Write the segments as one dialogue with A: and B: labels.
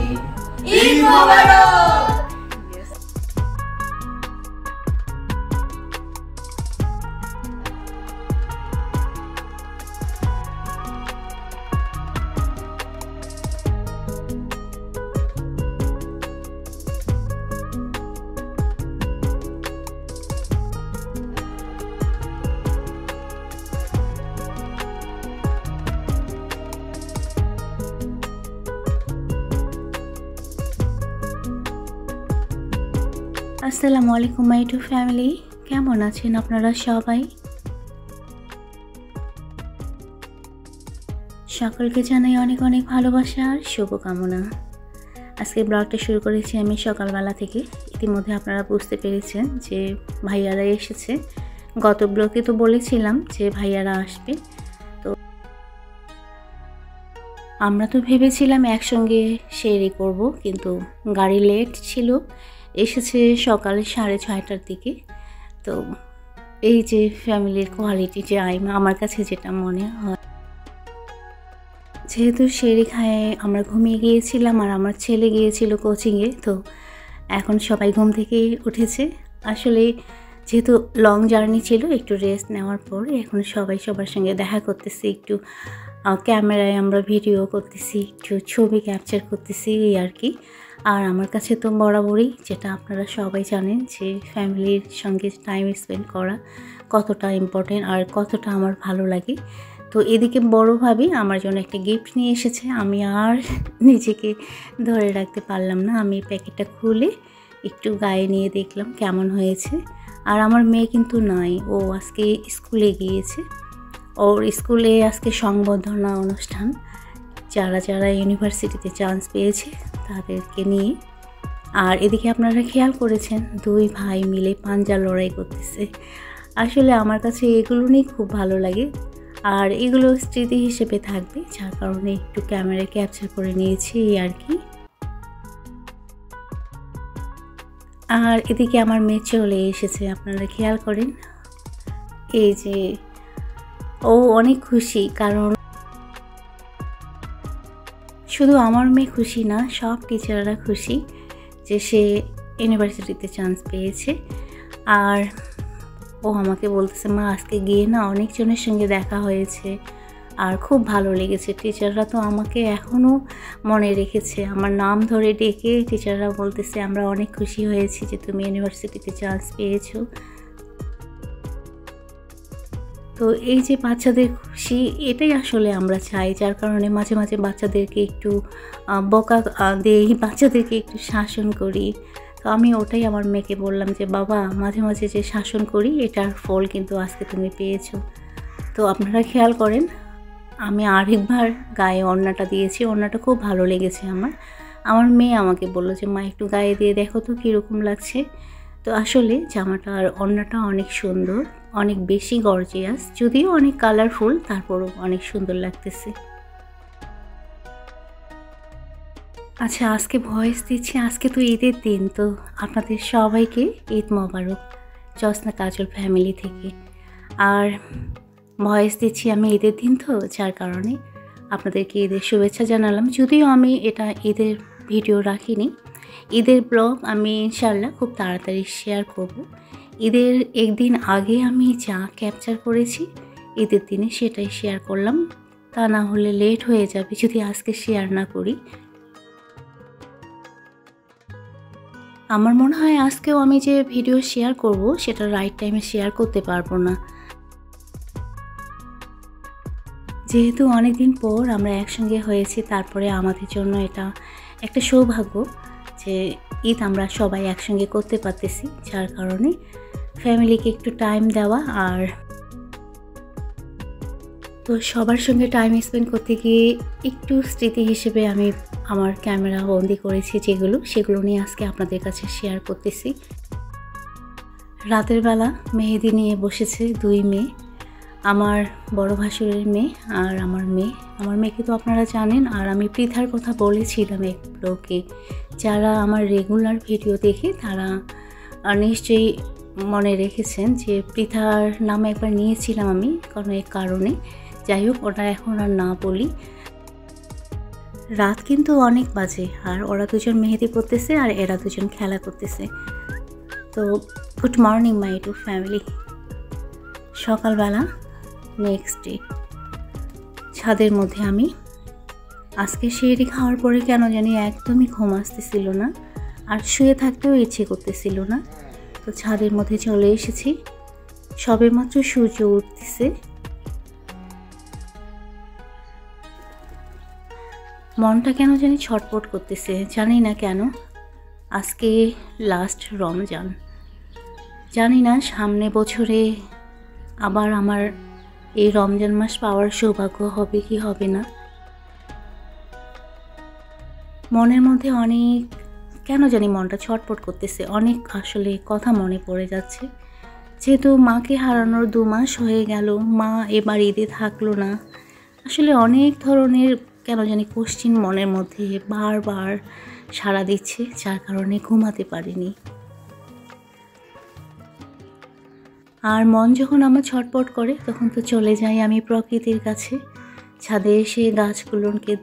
A: ঈদ মোবারক।
B: আসসালামু আলাইকুম মাই to family, কেমন আছেন আপনারা সবাই? সকলকে জানাই অনেক অনেক ভালোবাসা আর শুভকামনা। আজকে ব্লগটা শুরু করেছি আমি সকালবেলা থেকে। ইতিমধ্যে আপনারা বুঝতে পেরেছেন যে ভাইয়ারা এসেছে। গত ব্লগে তো বলেছিলাম যে ভাইয়ারা আসবে, তো আমরা তো ভেবেছিলাম একসঙ্গে শেয়ারই করব, কিন্তু গাড়ি লেট ছিল, এসেছে সকাল 6:30টার দিকে। তো এই যে ফ্যামিলির কোয়ালিটি যে আমার কাছে যেটা মনে হয়, যেহেতু শেরি খায়ে আমরা ঘুমিয়ে গিয়েছিলাম আর আমার ছেলে গিয়েছিল কোচিংয়ে, তো এখন সবাই ঘুম থেকে উঠেছে। আসলে যেহেতু লং জার্নি ছিল, একটু রেস্ট নেওয়ার পর এখন সবাই সবার সঙ্গে দেখা করতেছি, একটু ক্যামেরায় আমরা ভিডিও করতেছি, একটু ছবি ক্যাপচার করতেছি এই আর কি। আর আমার কাছে তো বরাবরই, যেটা আপনারা সবাই জানেন, যে ফ্যামিলির সঙ্গে টাইম স্পেন্ড করা কতটা ইম্পর্টেন্ট আর কতটা আমার ভালো লাগে। তো এদিকে বড় ভাবি আমার জন্য একটা গিফট নিয়ে এসেছে, আমি আর নিজেকে ধরে রাখতে পারলাম না। আমি প্যাকেটটা খুলে একটু গায়ে নিয়ে দেখলাম কেমন হয়েছে। আর আমার মেয়ে কিন্তু নাই, ও আজকে স্কুলে গিয়েছে। ওর স্কুলে আজকে সংবর্ধনা অনুষ্ঠান, যারা যারা ইউনিভার্সিটিতে চান্স পেয়েছে তাদেরকে নিয়ে। আর এদিকে আপনারা খেয়াল করেছেন দুই ভাই মিলে পাঞ্জা লড়াই করতেছে। আসলে আমার কাছে এগুলো নিয়ে খুব ভালো লাগে, আর এগুলো স্মৃতি হিসেবে থাকবে, যার কারণে একটু ক্যামেরায় ক্যাপচার করে নিয়েছি আর কি। আর এদিকে আমার মেয়ে চলে এসেছে, আপনারা খেয়াল করেন। এই যে ও অনেক খুশি, কারণ শুধু আমার মেয়ে খুশি না, সব টিচাররা খুশি যে সে ইউনিভার্সিটিতে চান্স পেয়েছে। আর ও আমাকে বলতেছে, মা আজকে গিয়ে না অনেকজনের সঙ্গে দেখা হয়েছে আর খুব ভালো লেগেছে। টিচাররা তো আমাকে এখনও মনে রেখেছে, আমার নাম ধরে ডেকে টিচাররা বলতেছে আমরা অনেক খুশি হয়েছি যে তুমি ইউনিভার্সিটিতে চান্স পেয়েছো। তো এই যে বাচ্চাদের খুশি, এটাই আসলে আমরা চাই, যার কারণে মাঝে মাঝে বাচ্চাদেরকে একটু বকা দেই, বাচ্চাদেরকে একটু শাসন করি। তো আমি ওটাই আমার মেয়েকে বললাম যে বাবা, মাঝে মাঝে যে শাসন করি এটার ফল কিন্তু আজকে তুমি পেয়েছো। তো আপনারা খেয়াল করেন, আমি আরেকবার গায়ে ওড়নাটা দিয়েছি, ওড়নাটা খুব ভালো লেগেছে আমার মেয়ে আমাকে বললো যে মা একটু গায়ে দিয়ে দেখো তো কীরকম লাগছে। তো আসলে জামাটা আর ওড়নাটা অনেক সুন্দর, অনেক বেশি গর্জিয়াস, যদিও অনেক কালারফুল, তারপরও অনেক সুন্দর লাগতেছে। আচ্ছা, আজকে ভয়েস দিচ্ছি, আজকে তো ঈদের দিন, তো আপনাদের সবাইকে ঈদ মোবারক জোসনা কাজল ফ্যামিলি থেকে। আর ভয়েস দিচ্ছি আমি ঈদের দিন, তো যার কারণে আপনাদেরকে ঈদের শুভেচ্ছা জানালাম। যদিও আমি এটা ঈদের ভিডিও রাখিনি, ঈদের ব্লগ আমি ইনশাআল্লাহ খুব তাড়াতাড়ি শেয়ার করব। ঈদের একদিন আগে আমি যা ক্যাপচার করেছি ঈদের দিনে সেটাই শেয়ার করলাম, তা না হলে লেট হয়ে যাবে যদি আজকে শেয়ার না করি। আমার মনে হয় আজকেও আমি যে ভিডিও শেয়ার করব সেটা রাইট টাইমে শেয়ার করতে পারবো না, যেহেতু অনেক দিন পর আমরা একসঙ্গে হয়েছি। তারপরে আমাদের জন্য এটা একটা সৌভাগ্য যে ঈদ আমরা সবাই একসঙ্গে করতে পারতেছি, যার কারণে ফ্যামিলিকে একটু টাইম দেওয়া। আর তো সবার সঙ্গে টাইম স্পেন্ড করতে গিয়ে একটু স্মৃতি হিসেবে আমি আমার ক্যামেরা বন্দি করেছি সেগুলো নিয়ে আজকে আপনাদের কাছে শেয়ার করতেছি। রাতের বেলা মেহেদি নিয়ে বসেছে দুই মেয়ে, আমার বড় ভাসুরের মেয়ে আর আমার মেয়েকে তো আপনারা জানেন। আর আমি পৃথার কথা বলেছিলাম এক ব্লগে, যারা আমার রেগুলার ভিডিও দেখে তারা নিশ্চয়ই মনে রেখেছেন যে পৃথার নাম একবার নিয়েছিলাম আমি কোনো এক কারণে। যাই হোক, ওটা এখন আর না বলি। রাত কিন্তু অনেক বাজে, আর ওরা দুজন মেহেদি পড়তেছে আর এরা দুজন খেলা করতেছে। তো good morning my to family. সকালবেলা নেক্সট ডে ছাদের মধ্যে আমি আজকে সেহরি খাওয়ার পরে কেন জানি একদমই ঘুম আসতেছিল না, আর শুয়ে থাকতেও ইচ্ছে করতেছিল না। তো ছাদের মধ্যে চলে এসেছি, সবেমাত্র সূর্য উঠতেছে। মনটা কেন জানি ছটপট করতেছে, জানি না কেন। আজকে লাস্ট রমজান, জানি না সামনে বছরে আবার আমার এই রমজান মাস পাওয়ার সৌভাগ্য হবে কি হবে না। মনের মধ্যে অনেক কেন জানি মনটা ছটপট করতেছে, অনেক আসলে কথা মনে পড়ে যাচ্ছে। যেহেতু মাকে হারানোর 2 মাস হয়ে গেল, মা এবার ঈদে থাকলো না, আসলে অনেক ধরনের কেন জানি কোশ্চিন মনের মধ্যে বারবার সাড়া দিচ্ছে, যার কারণে ঘুমাতে পারিনি। আর মন যখন আমার ছটপট করে তখন তো চলে যাই আমি প্রকৃতির কাছে। ছাদে এসে গাছগুলোকে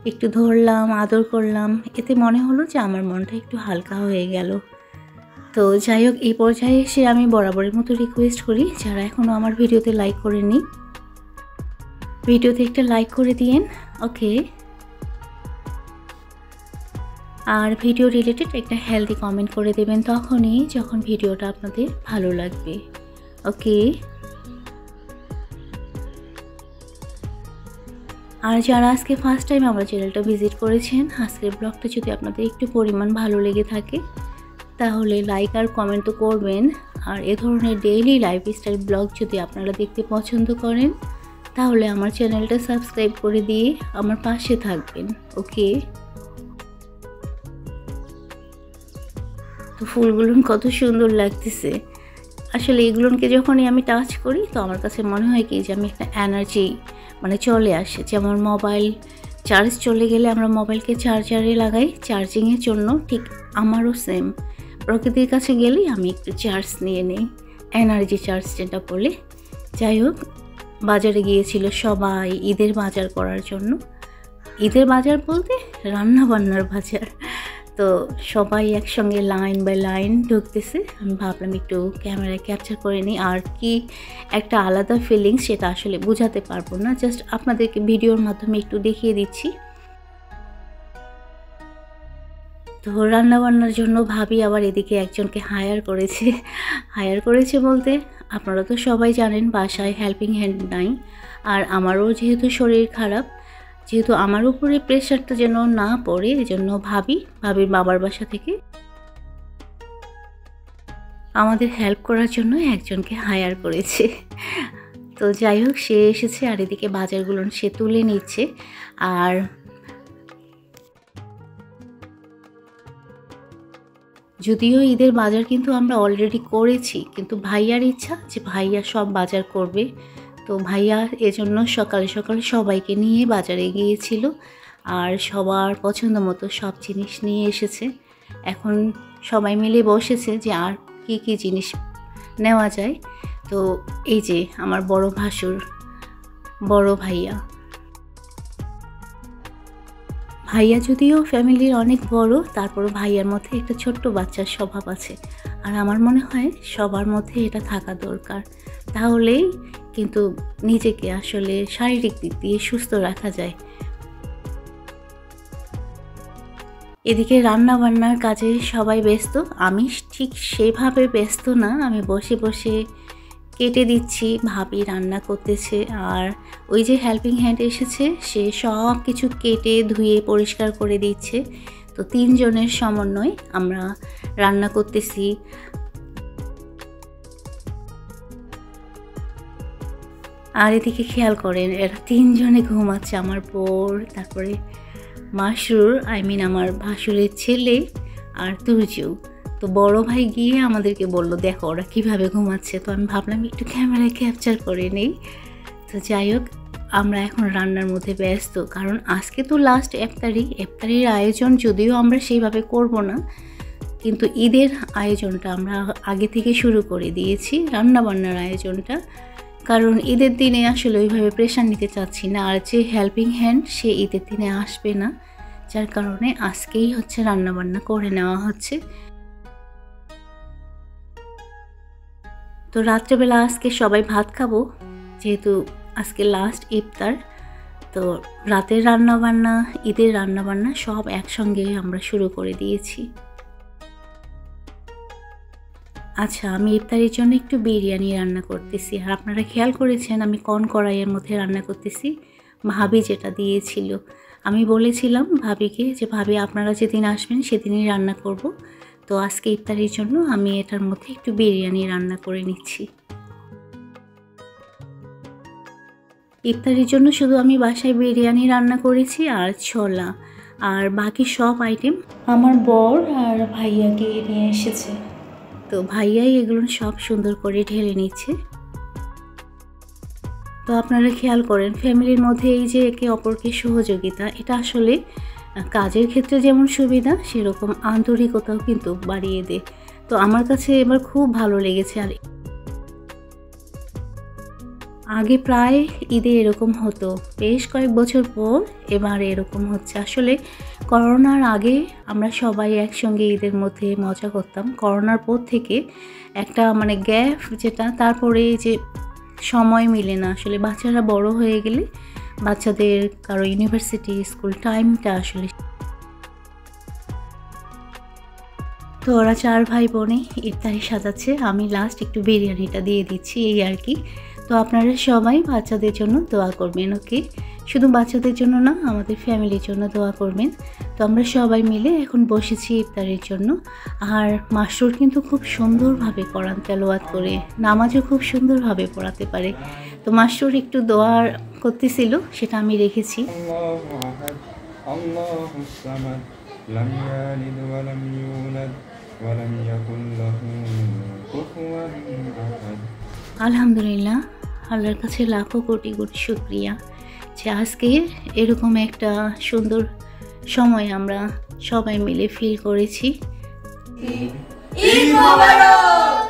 B: একটু ধরলাম, আদর করলাম, এতে মনে হলো যে আমার মনটা একটু হালকা হয়ে গেল। তো যাই হোক, এই পর্যায়ে এসে আমি বরাবরের মতো রিকোয়েস্ট করি, যারা এখনও আমার ভিডিওতে লাইক করেনি, ভিডিওতে একটা লাইক করে দিয়েন, ওকে। আর ভিডিও রিলেটেড একটা হেলদি কমেন্ট করে দেবেন তখনই যখন ভিডিওটা আপনাদের ভালো লাগবে, ওকে। আর যারা আজকে ফার্স্ট টাইম আমার চ্যানেলটা ভিজিট করেছেন, আজকের ব্লগটা যদি আপনাদের একটু পরিমাণ ভালো লেগে থাকে তাহলে লাইক আর কমেন্ট তো করবেন। আর এ ধরনের ডেইলি লাইফস্টাইল ব্লগ যদি আপনারা দেখতে পছন্দ করেন তাহলে আমার চ্যানেলটা সাবস্ক্রাইব করে দিয়ে আমার পাশে থাকবেন, ওকে। তো ফুলগুলো কত সুন্দর লাগতেছে, আসলে এগুলোকে যখনই আমি টাচ করি তো আমার কাছে মনে হয় কি যে আমি একটা এনার্জি চলে আসে। যেমন মোবাইল চার্জ চলে গেলে আমরা মোবাইলকে চার্জারে লাগাই চার্জিংয়ের জন্য, ঠিক আমারও সেম। প্রকৃতির কাছে গেলেই আমি একটু চার্জ নিয়ে নেই, এনার্জি চার্জ যেটা বলে। যাই হোক, বাজারে গিয়েছিল সবাই ঈদের বাজার করার জন্য। ঈদের বাজার বলতে রান্না বান্নার বাজার। তো সবাই একসঙ্গে লাইন বাই লাইন ঢুকতেছে, আমি ভাবলাম একটু ক্যামেরায় ক্যাপচার করে নিই। আর কি একটা আলাদা ফিলিংস সেটা আসলে বোঝাতে পারবো না, জাস্ট আপনাদেরকে ভিডিওর মাধ্যমে একটু দেখিয়ে দিচ্ছি। তো রান্নাবান্নার জন্য ভাবি আবার এদিকে একজনকে হায়ার করেছে বলতে আপনারা তো সবাই জানেন বাসায় হেল্পিং হ্যান্ড নাই। আর আমারও যেহেতু শরীর খারাপ, যেহেতু আমার উপরে প্রেশারটা যেন না পড়ে, এজন্য ভাবির বাবার বাসা থেকে আমাদের হেল্প করার জন্য একজনকে হায়ার করেছে। তো যাই হোক, সে এসেছে আর এদিকে বাজারগুলো সে তুলে নিচ্ছে। আর যদিও ঈদের বাজার কিন্তু আমরা অলরেডি করেছি, কিন্তু ভাইয়ার ইচ্ছা যে ভাইয়া সব বাজার করবে। তো ভাইয়া এজন্য সকালে সকালে সবাইকে নিয়ে বাজারে গিয়েছিল আর সবার পছন্দ মতো সব জিনিস নিয়ে এসেছে। এখন সবাই মিলে বসেছে যে আর কি কি জিনিস নেওয়া যায়। তো এই যে আমার বড় ভাসুর, বড় ভাইয়া যদিও ফ্যামিলির অনেক বড়, তারপরও ভাইয়ার মধ্যে একটা ছোট্ট বাচ্চার স্বভাব আছে। আর আমার মনে হয় সবার মধ্যে এটা থাকা দরকার, তাহলেই কিন্তু নিজেকে আসলে শারীরিক দিক দিয়ে সুস্থ রাখা যায়। এদিকে রান্না বান্নার কাজে সবাই ব্যস্ত, আমি ঠিক সেভাবে ব্যস্ত না, আমি বসে বসে কেটে দিচ্ছি, ভাবি রান্না করতেছে। আর ওই যে হেল্পিং হ্যান্ড এসেছে, সে সব কিছু কেটে ধুয়ে পরিষ্কার করে দিচ্ছে। তো 3 জনের সমন্বয় আমরা রান্না করতেছি। আর এদিকে খেয়াল করেন এরা 3 জনে ঘুমাচ্ছে, আমার বর, তারপরে মাসরুর আমার ভাসুরের ছেলে আর তুর্য। তো বড় ভাই গিয়ে আমাদেরকে বললো দেখো ওরা কীভাবে ঘুমাচ্ছে। তো আমি ভাবলাম একটু ক্যামেরায় ক্যাপচার করে নেই। তো যাই হোক, আমরা এখন রান্নার মধ্যে ব্যস্ত, কারণ আজকে তো লাস্ট ইফতারির আয়োজন যদিও আমরা সেইভাবে করব না, কিন্তু ঈদের আয়োজনটা আমরা আগে থেকে শুরু করে দিয়েছি, রান্নাবান্নার আয়োজনটা। কারণ ঈদের দিনে আসলে ওইভাবে প্রেশার নিতে চাচ্ছি না, আর যে হেল্পিং হ্যান্ড সে ঈদের দিনে আসবে না, যার কারণে আজকেই হচ্ছে রান্নাবান্না করে নেওয়া হচ্ছে। তো রাত্রেবেলা আজকে সবাই ভাত খাবো, যেহেতু আজকে লাস্ট ইফতার। তো রাতের রান্নাবান্না, ঈদের রান্নাবান্না সব একসঙ্গে আমরা শুরু করে দিয়েছি। আচ্ছা, আমি ইফতারের জন্য একটু বিরিয়ানি রান্না করতেছি। আর আপনারা খেয়াল করেছেন আমি কোন কড়াইয়ের মধ্যে রান্না করতেছি? ভাবি যেটা দিয়েছিল। আমি বলেছিলাম ভাবিকে যে ভাবি আপনারা যেদিন আসবেন সেদিনই রান্না করব। তো আজকে ইফতারের জন্য আমি এটার মধ্যে একটু বিরিয়ানি রান্না করে নিচ্ছি। ইফতারের জন্য শুধু আমি বাসায় বিরিয়ানি রান্না করেছি আর ছোলা, আর বাকি সব আইটেম আমার বর আর ভাইয়াকে নিয়ে এসেছে। তো ভাইয়াই এগুলো সব সুন্দর করে ঢেলে নিচ্ছে। তো আপনারা খেয়াল করেন ফ্যামিলির মধ্যে এই যে একে অপরকে সহযোগিতা, এটা আসলে কাজের ক্ষেত্রে যেমন সুবিধা সেরকম আন্তরিকতাও কিন্তু বাড়িয়ে দেয়। তো আমার কাছে এবার খুব ভালো লেগেছে। আর আগে প্রায় ঈদে এরকম হতো, বেশ কয়েক বছর পর এবার এরকম হচ্ছে। আসলে করোনার আগে আমরা সবাই একসঙ্গে ঈদের মধ্যে মজা করতাম। করোনার পর থেকে একটা গ্যাপ যেটা, তারপরে যে সময় মিলে না, আসলে বাচ্চারা বড় হয়ে গেলে বাচ্চাদের কারো ইউনিভার্সিটি স্কুল টাইমটা আসলে। তো ওরা 4 ভাই বোনে ইফতারি সাজাচ্ছে, আমি লাস্ট একটু বিরিয়ানিটা দিয়ে দিচ্ছি, এই আর কি। তো আপনারা সবাই বাচ্চাদের জন্য দোয়া করবেন, ওকে? শুধু বাচ্চাদের জন্য না, আমাদের ফ্যামিলির জন্য দোয়া করবেন। তো আমরা সবাই মিলে এখন বসেছি ইফতারের জন্য। আর মাসরুর কিন্তু খুব সুন্দরভাবে কোরআন তেলাওয়াত করে, নামাজও খুব সুন্দরভাবে পড়াতে পারে। তো মাসরুর একটু দোয়া করতেছিল, সেটা আমি রেখেছি। لم يلد ولم يولد ولم يكن له كفوا أحد। আলহামদুলিল্লাহ, আল্লাহর কাছে লাখো কোটি কোটি শুকরিয়া যে আজকে এরকম একটা সুন্দর সময় আমরা সবাই মিলে ফিল করেছি।
A: ঈদ মোবারক।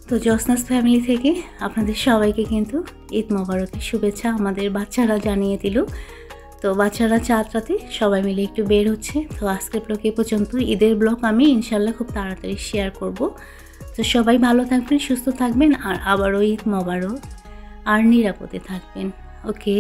B: তো জসনাস ফ্যামিলি থেকে আপনাদের সবাইকে কিন্তু ঈদ মোবারকের শুভেচ্ছা আমাদের বাচ্চারা জানিয়ে দিল। তো বাচ্চারা 4 রাতে সবাই মিলে একটু বের হচ্ছে। তো আজকের ব্লগ এ পর্যন্ত। ঈদের ব্লগ আমি ইনশাল্লাহ খুব তাড়াতাড়ি শেয়ার করব। তো সবাই ভালো থাকবেন, সুস্থ থাকবেন, আর আবারও ঈদ মোবারক, আর নিরাপদে থাকবেন, ওকে?